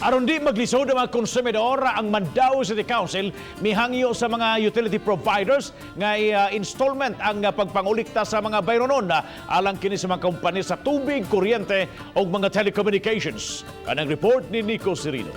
Aron di maglisod ang mga konsumidor, ang Mandaue City Council mihangyo sa mga utility providers nga installment ang pagpangulikta sa mga bayronon alang kini sa mga kompanya sa tubig, kuryente o mga telecommunications. Kanang report ni Nico Cirino.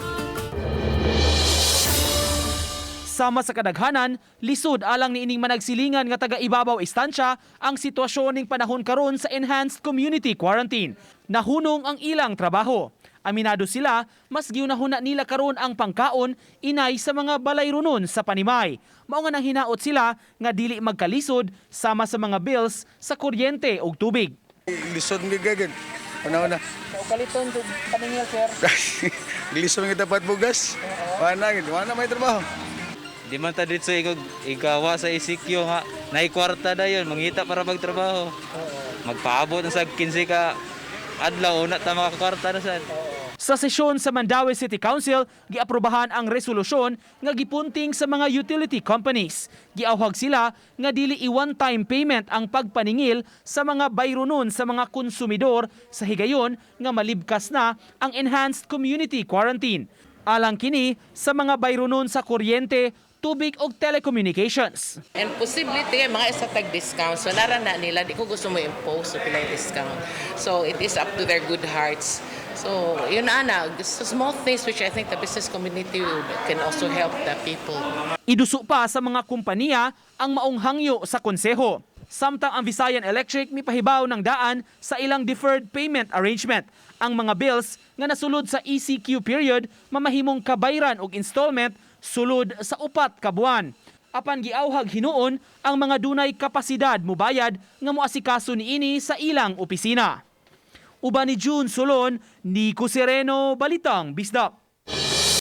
Sama sa kadaghanan, lisod alang niining managsilingan nga taga-ibabaw istansya ang sitwasyon ning panahon karon sa enhanced community quarantine. Nahunong ang ilang trabaho. Aminado sila, mas giunahuna nila karon ang pangkaon inay sa mga balayronon sa Panimay. Mao nga nang hinaot sila nga dili magkalisod sama sa mga bills sa kuryente ug tubig. Lisod nga gagag. Una-una. Kaliton ug paningil sir. Lisod nga dapat bugas. Wala may trabaho. Di man ta dito ikawa sa ECQ nga naikwarta na yun, mangita para magtrabaho. Magpaabot na sa 15 ka adlaw na ta makakwarta na sad. Sa sesyon sa Mandaue City Council, giaprobahan ang resolusyon nga gipunting sa mga utility companies. Giawhag sila nga dili i-one-time payment ang pagpaningil sa mga bayronon sa mga konsumidor sa higayon nga malibkas na ang enhanced community quarantine. Alang kini sa mga bayronon sa kuryente, tubig o telecommunications. And possibility mga isa tag-discount. So narana nila, di ko gusto mo impose sa pilay discount. So it is up to their good hearts. So yun ana, so small things which I think the business community can also help the people. Iduso pa sa mga kumpanya ang maong hangyo sa konseho. Samtang ang Visayan Electric mipahibaw ng daan sa ilang deferred payment arrangement. Ang mga bills nga nasulod sa ECQ period mamahimong kabayran og installment sulod sa 4 ka buwan. Apan giawhag hinuon ang mga dunay kapasidad mobayad nga moasikaso niini sa ilang opisina. Uban ni June Solon, Nico Sereno, Balitang Bisdak.